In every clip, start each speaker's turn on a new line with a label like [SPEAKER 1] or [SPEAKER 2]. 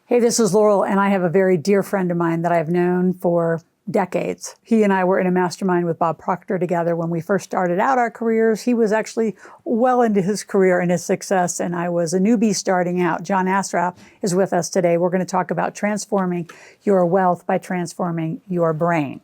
[SPEAKER 1] Hey, this is Loral, and I have a very dear friend of mine that I've known for decades. He and I were in a mastermind with Bob Proctor together when we first started out our careers. He was actually well into his career and his success, and I was a newbie starting out. John Assaraf is with us today. We're going to talk about transforming your wealth by transforming your brain.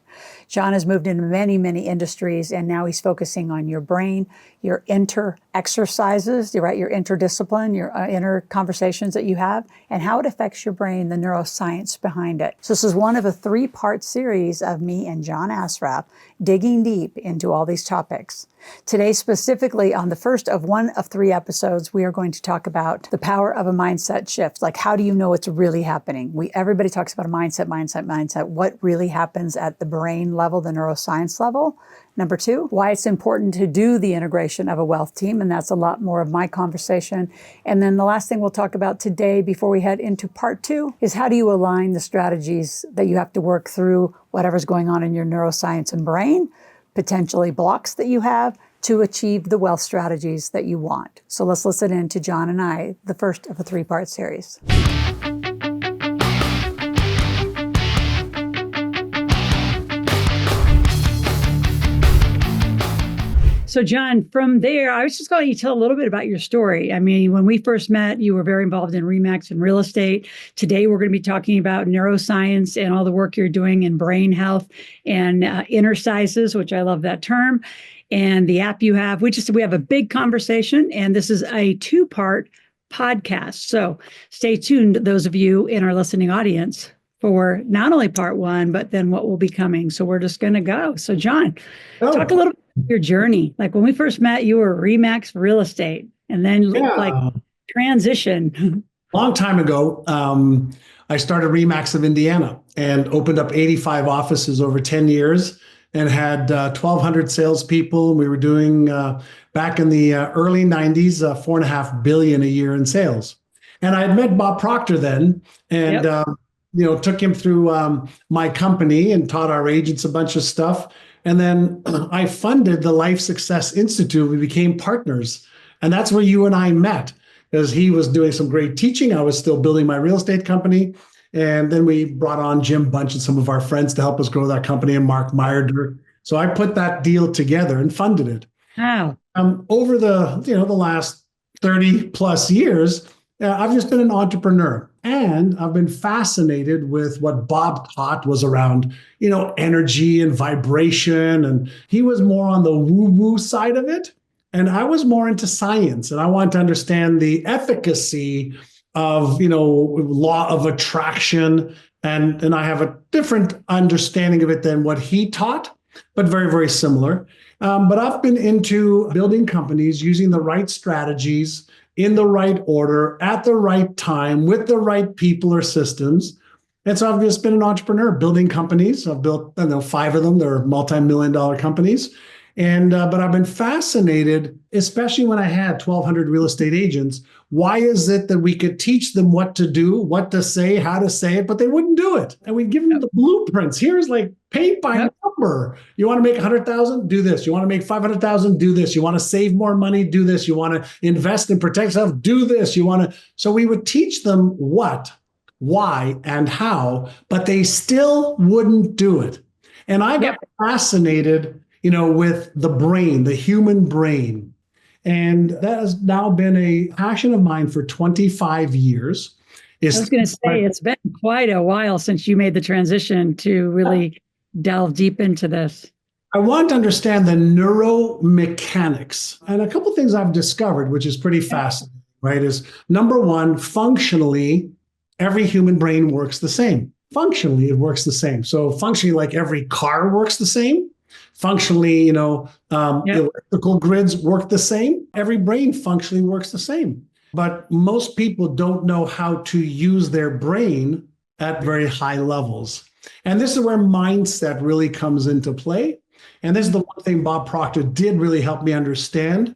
[SPEAKER 1] John has moved into many, many industries, and now he's focusing on your brain, your inter exercises, right? Your interdiscipline, your inner conversations that you have, and how it affects your brain, the neuroscience behind it. So this is one of a 3-part series of me and John Assaraf digging deep into all these topics. Today, specifically on the first of one of 3 episodes, we are going to talk about the power of a mindset shift. Like, how do you know it's really happening? Everybody talks about a mindset. What really happens at the brain level, the neuroscience level? Number 2, why it's important to do the integration of a wealth team. And that's a lot more of my conversation. And then the last thing we'll talk about today before we head into part 2 is how do you align the strategies that you have to work through whatever's going on in your neuroscience and brain, potentially blocks that you have, to achieve the wealth strategies that you want. So let's listen in to John and I, the first of a 3-part series. So John, from there, I was just going to tell a little bit about your story. I mean, when we first met, you were very involved in RE/MAX and real estate. Today, we're going to be talking about neuroscience and all the work you're doing in brain health and inner sizes, which I love that term, and the app you have. We have a big conversation, and this is a 2-part podcast. So stay tuned, those of you in our listening audience, for not only part 1, but then what will be coming. So we're just going to go. So John, talk a little bit about your journey. Like when we first met, you were RE/MAX real estate, and then like transition.
[SPEAKER 2] Long time ago, I started RE/MAX of Indiana and opened up 85 offices over 10 years and had 1,200 salespeople. We were doing, back in the early 90s, $4.5 billion a year in sales. And I had met Bob Proctor then, and took him through my company and taught our agents a bunch of stuff. And then I funded the Life Success Institute. We became partners. And that's where you and I met, because he was doing some great teaching. I was still building my real estate company. And then we brought on Jim Bunch and some of our friends to help us grow that company, and Mark Meyer. So I put that deal together and funded it.
[SPEAKER 1] Wow.
[SPEAKER 2] Over the last 30 plus years, I've just been an entrepreneur. And I've been fascinated with what Bob taught was around, energy and vibration. And he was more on the woo-woo side of it. And I was more into science. And I wanted to understand the efficacy of, law of attraction. And I have a different understanding of it than what he taught, but very, very similar. But I've been into building companies using the right strategies, in the right order, at the right time, with the right people or systems. And so I've just been an entrepreneur building companies. I've built 5 of them. They're multi-million-dollar companies. And but I've been fascinated, especially when I had 1,200 real estate agents. Why is it that we could teach them what to do, what to say, how to say it, but they wouldn't do it? And we'd give them the blueprints. Here's like paint by number. You want to make 100,000? Do this. You want to make 500,000? Do this. You want to save more money? Do this. You want to invest and protect yourself? Do this. So we would teach them what, why, and how, but they still wouldn't do it. And I got fascinated with the brain, the human brain. And that has now been a passion of mine for 25 years.
[SPEAKER 1] I was going to say, it's been quite a while since you made the transition to really delve deep into this.
[SPEAKER 2] I want to understand the neuromechanics. And a couple of things I've discovered, which is pretty fascinating, right, is number 1, functionally, every human brain works the same. Functionally, it works the same. So functionally, like every car works the same. Functionally, electrical grids work the same. Every brain functionally works the same. But most people don't know how to use their brain at very high levels. And this is where mindset really comes into play. And this is the one thing Bob Proctor did really help me understand,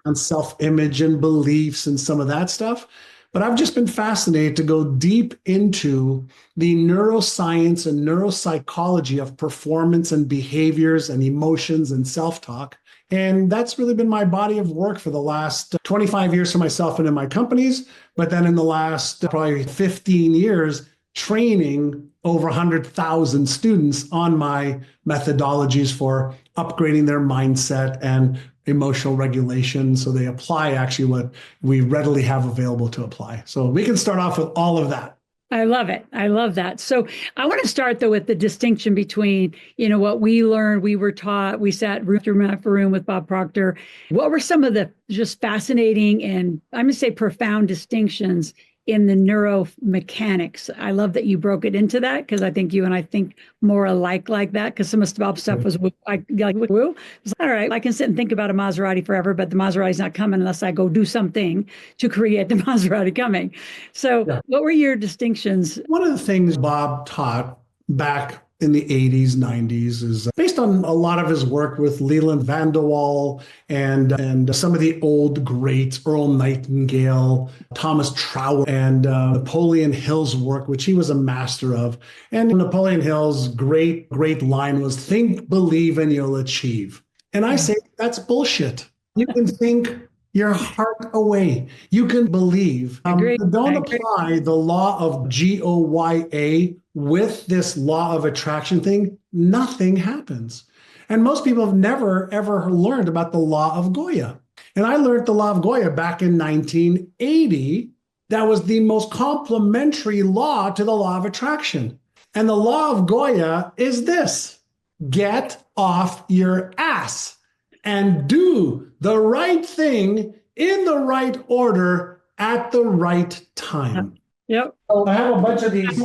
[SPEAKER 2] on self-image and beliefs and some of that stuff. But I've just been fascinated to go deep into the neuroscience and neuropsychology of performance and behaviors and emotions and self-talk And that's really been my body of work for the last 25 years for myself and in my companies. But then in the last probably 15 years, training over 100,000 students on my methodologies for upgrading their mindset and emotional regulation. So they apply actually what we readily have available to apply. So we can start off with all of that.
[SPEAKER 1] I love it. I love that. So I want to start though with the distinction between, what we learned, we were taught, we sat room after room with Bob Proctor. What were some of the just fascinating and I'm going to say profound distinctions in the neuromechanics? I love that you broke it into that because I think you and I think more alike like that because some of Bob's stuff was woo. It's all right. I can sit and think about a Maserati forever, but the Maserati's not coming unless I go do something to create the Maserati coming. So What were your distinctions?
[SPEAKER 2] One of the things Bob taught back in the 80s, 90s is based on a lot of his work with Leland Van der Waal and some of the old greats, Earl Nightingale, Thomas Trowell, and Napoleon Hill's work, which he was a master of. And Napoleon Hill's great line was, think, believe, and you'll achieve. And I say, that's bullshit. You can think your heart away. You can believe. Don't apply the law of Goya with this law of attraction thing. Nothing happens. And most people have never, ever learned about the law of Goya. And I learned the law of Goya back in 1980. That was the most complementary law to the law of attraction. And the law of Goya is this: get off your ass and do the right thing in the right order at the right time.
[SPEAKER 1] Yep.
[SPEAKER 2] So I have a bunch of these.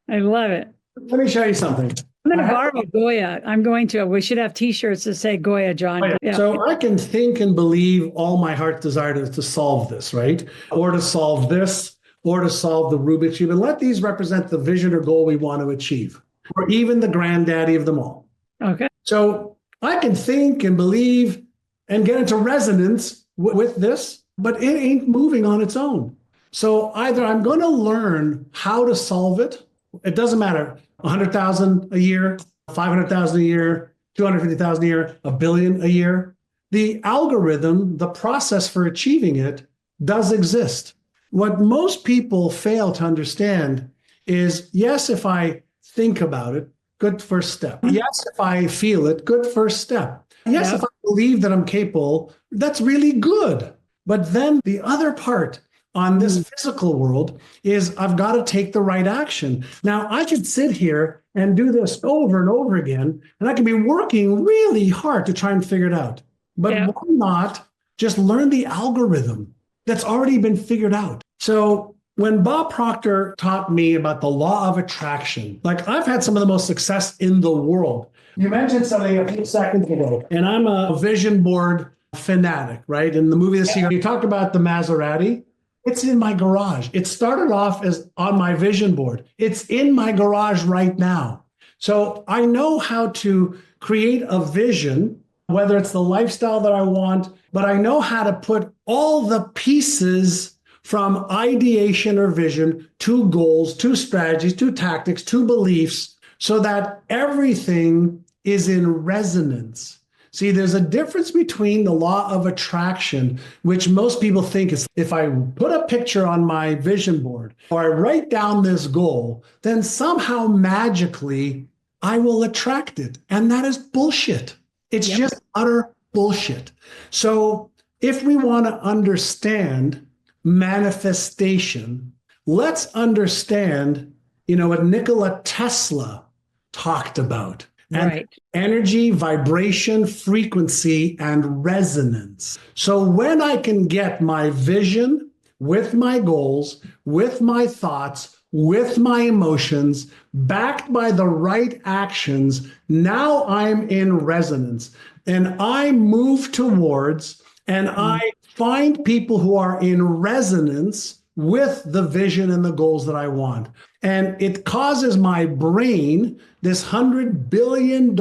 [SPEAKER 1] I love it.
[SPEAKER 2] Let me show you something.
[SPEAKER 1] I'm going to borrow Goya. I'm going to. We should have T-shirts that say Goya, John. Yeah.
[SPEAKER 2] So I can think and believe all my heart's desire to solve this, right? Or to solve this, or to solve the Rubik's Cube. And let these represent the vision or goal we want to achieve, or even the granddaddy of them all.
[SPEAKER 1] Okay.
[SPEAKER 2] So I can think and believe and get into resonance with this, but it ain't moving on its own. So either I'm going to learn how to solve it. It doesn't matter. 100,000 a year, 500,000 a year, 250,000 a year, a billion a year. The algorithm, the process for achieving it does exist. What most people fail to understand is, yes, if I think about it, good first step. Yes, if I feel it, good first step. Yes, if I believe that I'm capable, that's really good. But then the other part on this physical world is I've got to take the right action. Now, I could sit here and do this over and over again, and I can be working really hard to try and figure it out. But why not just learn the algorithm that's already been figured out? So when Bob Proctor taught me about the law of attraction, like I've had some of the most success in the world. You mentioned something a few seconds ago, and I'm a vision board fanatic, right? In the movie The Secret, you talked about the Maserati. It's in my garage. It started off as on my vision board. It's in my garage right now. So I know how to create a vision, whether it's the lifestyle that I want, but I know how to put all the pieces from ideation or vision to goals, to strategies, to tactics, to beliefs, so that everything is in resonance. See, there's a difference between the law of attraction, which most people think is if I put a picture on my vision board or I write down this goal, then somehow magically I will attract it. And that is bullshit. It's just utter bullshit. So if we want to understand manifestation, let's understand, what Nikola Tesla talked about. And energy, vibration, frequency, and resonance. So when I can get my vision with my goals, with my thoughts, with my emotions, backed by the right actions, now I'm in resonance. And I move towards, and I find people who are in resonance with the vision and the goals that I want. And it causes my brain, this $100 billion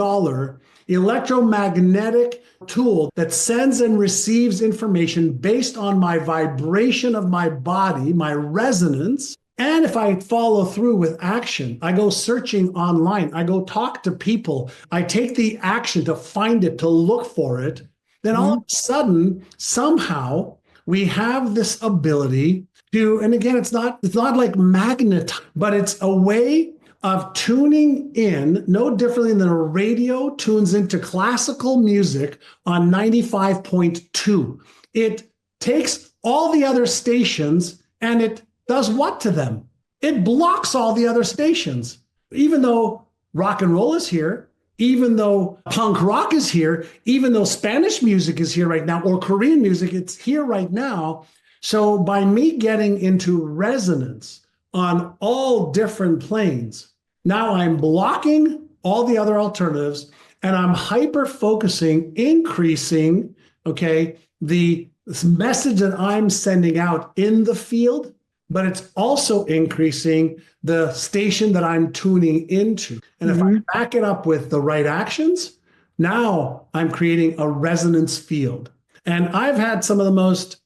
[SPEAKER 2] electromagnetic tool that sends and receives information based on my vibration of my body, my resonance. And if I follow through with action, I go searching online, I go talk to people, I take the action to find it, to look for it. then all of
[SPEAKER 1] Mhm.
[SPEAKER 2] a sudden, somehow, we have this ability to, and again, it's not like magnet, but it's a way of tuning in no differently than a radio tunes into classical music on 95.2. It takes all the other stations and it does what to them? It blocks all the other stations. Even though rock and roll is here, even though punk rock is here, even though Spanish music is here right now, or Korean music, it's here right now. So by me getting into resonance on all different planes, now I'm blocking all the other alternatives and I'm hyper focusing, increasing, okay, the message that I'm sending out in the field, but it's also increasing the station that I'm tuning into. And if I
[SPEAKER 1] Mhm.
[SPEAKER 2] back it up with the right actions, now I'm creating a resonance field. And I've had some of the most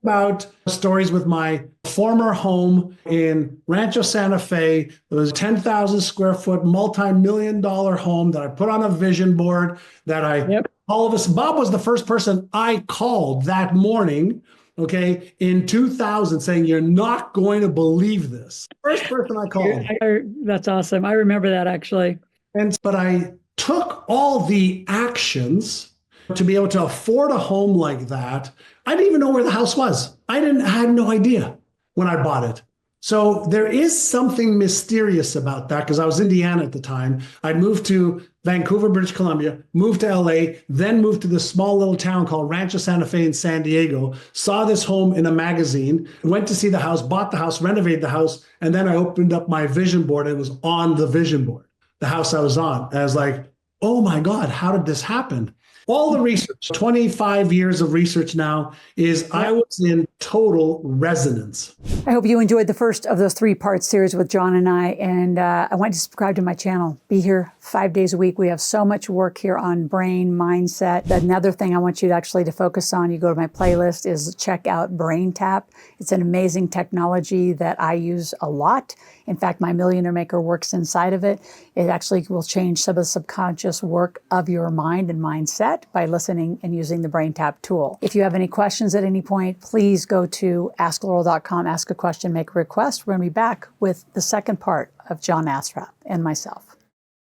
[SPEAKER 2] about stories with my former home in Rancho Santa Fe. It was a 10,000 square foot, multi-million dollar home that I put on a vision board that
[SPEAKER 1] Yep.
[SPEAKER 2] all of us, Bob was the first person I called that morning, okay, in 2000 saying, you're not going to believe this. First person I called.
[SPEAKER 1] That's awesome. I remember that actually.
[SPEAKER 2] But I took all the actions to be able to afford a home like that. I didn't even know where the house was. I had no idea when I bought it. So there is something mysterious about that because I was in Indiana at the time. I moved to Vancouver, British Columbia, moved to LA, then moved to this small little town called Rancho Santa Fe in San Diego, saw this home in a magazine, went to see the house, bought the house, renovated the house, and then I opened up my vision board and it was on the vision board, the house I was on. And I was like, oh my God, how did this happen? All the research, 25 years of research now, is I was in total resonance.
[SPEAKER 1] I hope you enjoyed the first of those 3-part series with John and I. And I want you to subscribe to my channel. Be here 5 days a week. We have so much work here on brain, mindset. Another thing I want you to actually to focus on, you go to my playlist, is check out Brain Tap. It's an amazing technology that I use a lot. In fact, my Millionaire Maker works inside of it. It actually will change some of the subconscious work of your mind and mindset by listening and using the Brain Tap tool. If you have any questions at any point, please go to askloral.com, ask a question, make a request. We're going to be back with the second part of John Assaraf and myself.